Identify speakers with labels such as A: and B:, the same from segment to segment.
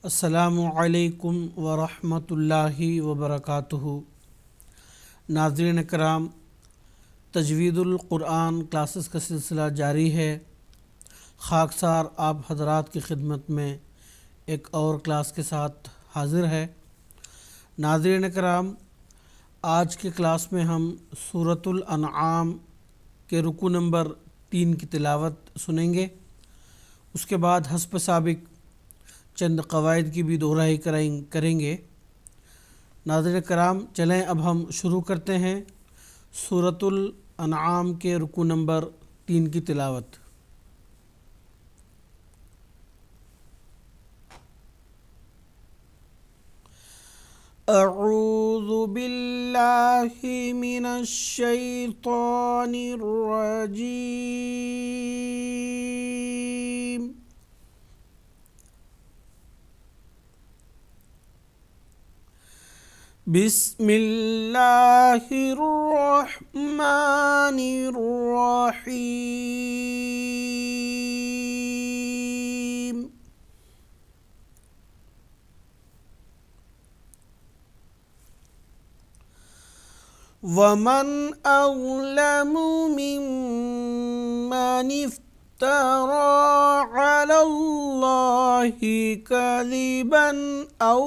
A: السلام علیکم ورحمۃ اللہ وبرکاتہ۔ ناظرین کرام، تجوید القرآن کلاسز کا سلسلہ جاری ہے۔ خاکسار آپ حضرات کی خدمت میں ایک اور کلاس کے ساتھ حاضر ہے۔ ناظرین کرام، آج کے کلاس میں ہم سورۃ الانعام کے رکوع نمبر 3 کی تلاوت سنیں گے۔ اس کے بعد حسب سابق چند قواعد کی بھی دہرائی کریں گے۔ ناظرین کرام، چلیں اب ہم شروع کرتے ہیں سورۃ الانعام کے رکوع نمبر 3 کی تلاوت۔ اعوذ باللہ من الشیطان الرجیم۔ بسم اللہ الرحمن الرحیم۔ ومن اظلم ممن افترى على الله كذبا أو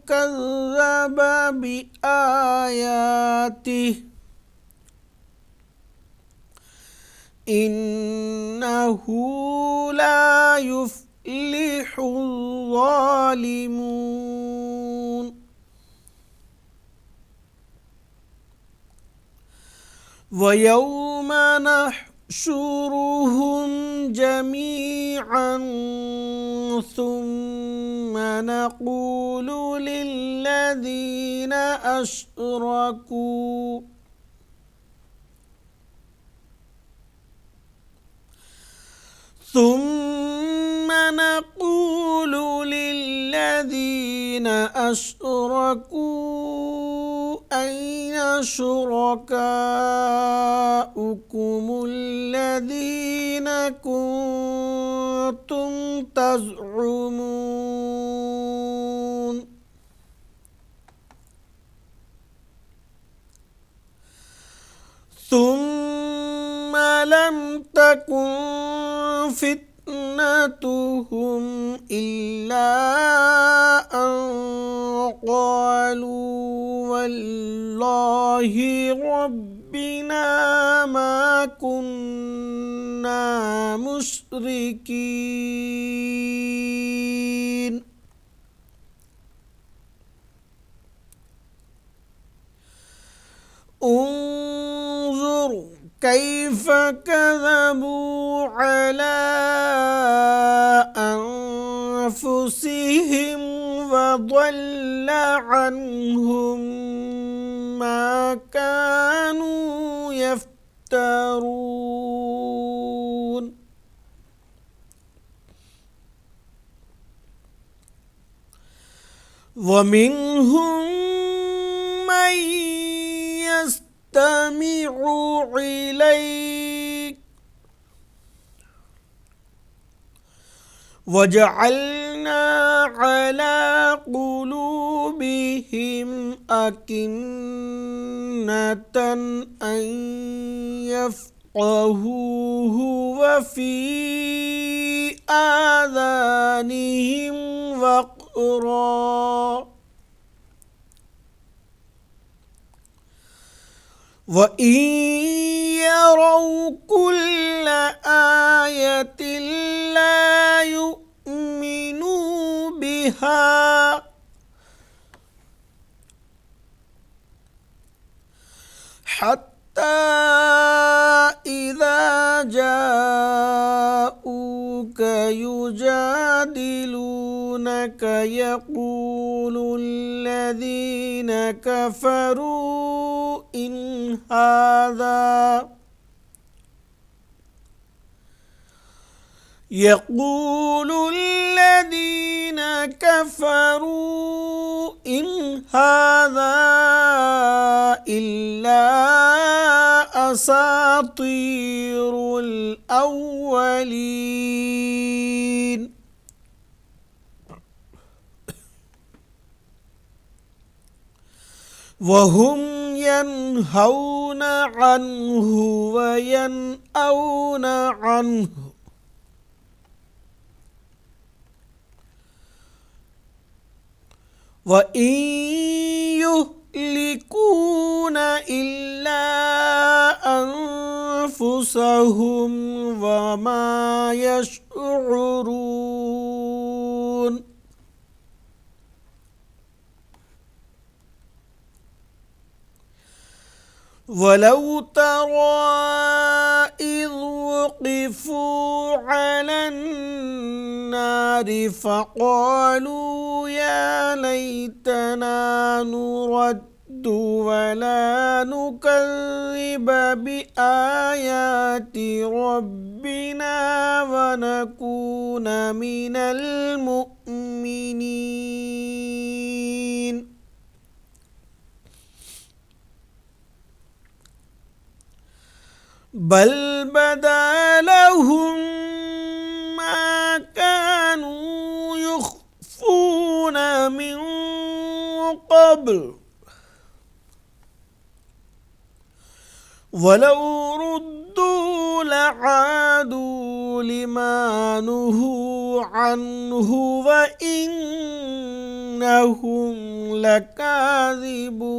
A: كذب بآياته إنه لا يفلح الظالمون۔ ويوم نحشرهم جميعا ثم نقول للذين أشركوا أين شركاؤكم الذين كنتم تزعمون ثم لم تكن فتنتهم إلا أن قالوا والله ربنا ما كنا مشركين۔ انظر كيف كذبوا على أنفسهم وضل عنهم ما كانوا يفترون۔ ومنهم من يستمع إليك وجعلنا على قلوبهم أكنة أن يفقهوه وفي آذانهم وقرا وَإِن يَرَوْا كُلَّ آيَةٍ لَا يُؤْمِنُوا بِهَا حَتَّى إِذَا جَاءُوكَ يُجَادِلُونَكَ يَقُولُ الَّذِينَ كَفَرُوا إِنْ هَذَا إِلَّا أَسَاطِيرُ الْأَوَّلِينَ۔ الْأَوَّلِينَ۔ وَهُمْ يَنْهَوْنَ عَنْهُ وَيَنْأَوْنَ عَنْهُ وَإِنْ يُهْلِكُونَ إِلَّا أَنفُسَهُمْ وَمَا يَشْعُرُونَ وَلَوْ تَرَىٰ إِذْ وُقِفُوا عَلَى النَّارِ فَقَالُوا يَا لَيْتَنَا نُرَدُّ وَلَا نُكَذِّبَ بِآيَاتِ رَبِّنَا وَنَكُونَ مِنَ الْمُؤْمِنِينَ بل بدا لهم ما كانوا يخفون من قبل ولو ردوا لعادوا لما نهوا عنه وإنهم لكاذبون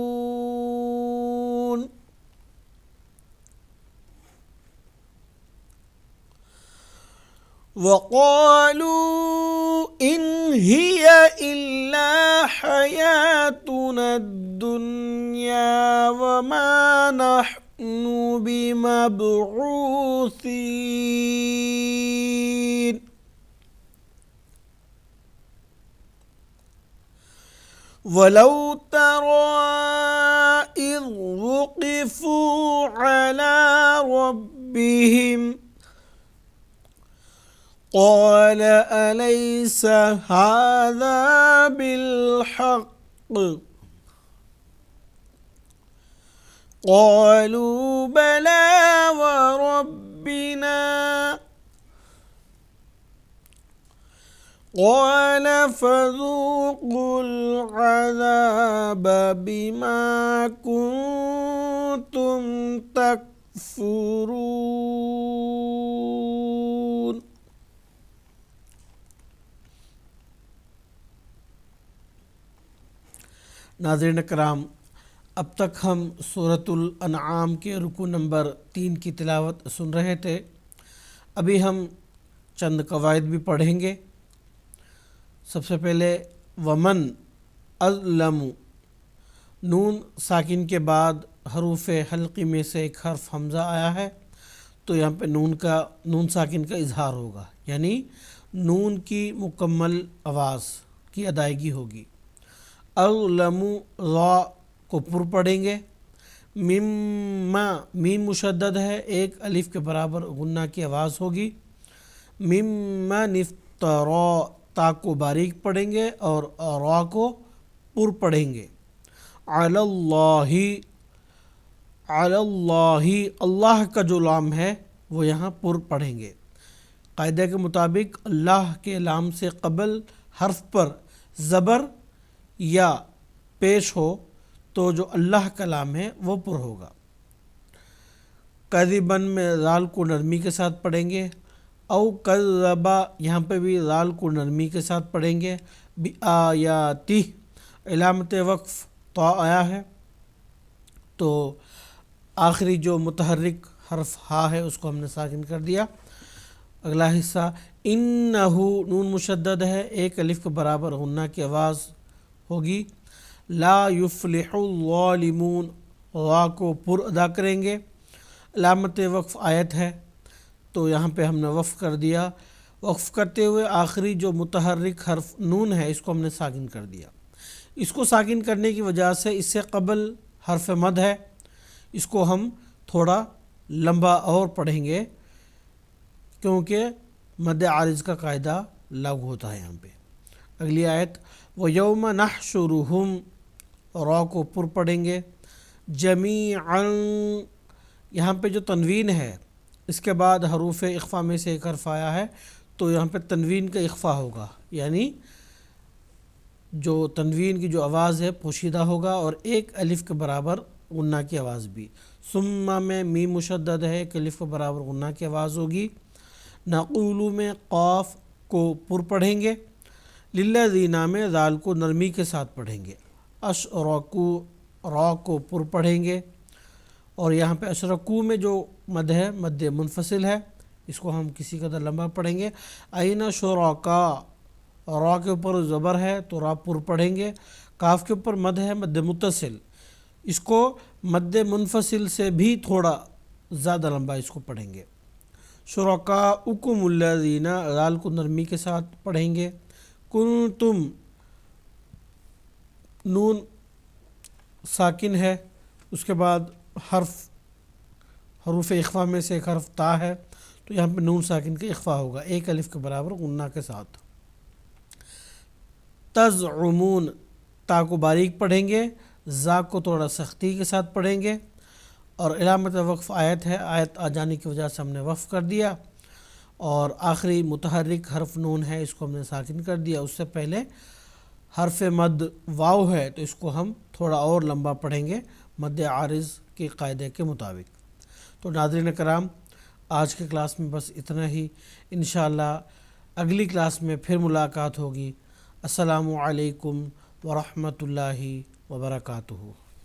A: وقالوا إن هي إلا حياتنا الدنيا وما نحن بمبعوثين ولو ترى إذ وقفوا على ربهم قال أليس هذا بالحق قالوا بلى وربنا قال فذوقوا العذاب بما كنتم تكفرون. ناظرین کرام، اب تک ہم سورۃ الانعام کے رکوع نمبر 3 کی تلاوت سن رہے تھے. ابھی ہم چند قواعد بھی پڑھیں گے. سب سے پہلے ومن اظلم، نون ساکن کے بعد حروف حلقی میں سے ایک حرف حمزہ آیا ہے، تو یہاں پہ نون ساکن کا اظہار ہوگا، یعنی نون کی مکمل آواز کی ادائیگی ہوگی. اظلم را کو پر پڑھیں گے. میم مشدد ہے، ایک الف کے برابر غنہ کی آواز ہوگی. ممن افترا، تا کو باریک پڑھیں گے اور را کو پر پڑھیں گے. علی اللہ، اللہ کا جو لام ہے وہ یہاں پر پڑھیں گے. قاعدہ کے مطابق اللہ کے لام سے قبل حرف پر زبر یا پیش ہو تو جو اللہ کا لام ہے وہ پر ہوگا. کذبن میں ذال کو نرمی کے ساتھ پڑھیں گے. او کذبا، یہاں پہ بھی ذال کو نرمی کے ساتھ پڑھیں گے. بآیاتہ، علامت وقف طا آیا ہے تو آخری جو متحرک حرف ہا ہے اس کو ہم نے ساکن کر دیا. اگلا حصہ انہو، نون مشدد ہے، ایک الف کے برابر غنہ کی آواز ہوگی. لا یفلح الظالمون، را کو پر ادا کریں گے. علامت وقف آیت ہے تو یہاں پہ ہم نے وقف کر دیا. وقف کرتے ہوئے آخری جو متحرک حرف نون ہے اس کو ہم نے ساکن کر دیا. اس کو ساکن کرنے کی وجہ سے اس سے قبل حرف مد ہے، اس کو ہم تھوڑا لمبا اور پڑھیں گے کیونکہ مد عارض کا قاعدہ لاگو ہوتا ہے یہاں پہ. اگلی آیت وَيَوْمَ نَحْشُرُهُمْ، را کو پر پڑھیں گے. جَمِيعًا، یہاں پہ جو تنوین ہے اس کے بعد حروف اخفا میں سے ایک حرف آیا ہے تو یہاں پہ تنوین کا اخفا ہوگا، یعنی جو تنوین کی جو آواز ہے پوشیدہ ہوگا، اور ایک الف کے برابر غنہ کی آواز بھی۔ ثم میں میم مشدد ہے، ایک الف کے برابر غنہ کی آواز ہوگی۔ نقول میں قاف کو پر پڑھیں گے، للذین میں ذال کو نرمی کے ساتھ پڑھیں گے، اشرکو را کو پر پڑھیں گے، اور یہاں پہ اشرکو میں جو مد ہے مد منفصل ہے، اس کو ہم کسی قدر لمبا پڑھیں گے۔ این شرکا، را کے اوپر زبر ہے تو را پر پڑھیں گے، کاف کے اوپر مد ہے مد متصل، اس کو مد منفصل سے بھی تھوڑا زیادہ لمبا اس کو پڑھیں گے۔ شرکاؤکم الذین، ذال کو نرمی کے ساتھ پڑھیں گے۔ کنتم، نون ساکن ہے، اس کے بعد حروف اخفا میں سے ایک حرف تا ہے، تو یہاں پہ نون ساکن کا اخفا ہوگا ایک الف کے برابر غنہ کے ساتھ۔ تزعمون، تا کو باریک پڑھیں گے، زا کو تھوڑا سختی کے ساتھ پڑھیں گے، اور علامت وقف آیت ہے، آیت آ جانے کی وجہ سے ہم نے وقف کر دیا، اور آخری متحرک حرف نون ہے، اس کو ہم نے ساکن کر دیا۔ اس سے پہلے حرف مد واو ہے تو اس کو ہم تھوڑا اور لمبا پڑھیں گے مد عارض کے قاعدے کے مطابق۔ تو ناظرین کرام، آج کے کلاس میں بس اتنا ہی، انشاءاللہ اگلی کلاس میں پھر ملاقات ہوگی۔ السلام علیکم ورحمۃ اللہ وبرکاتہ۔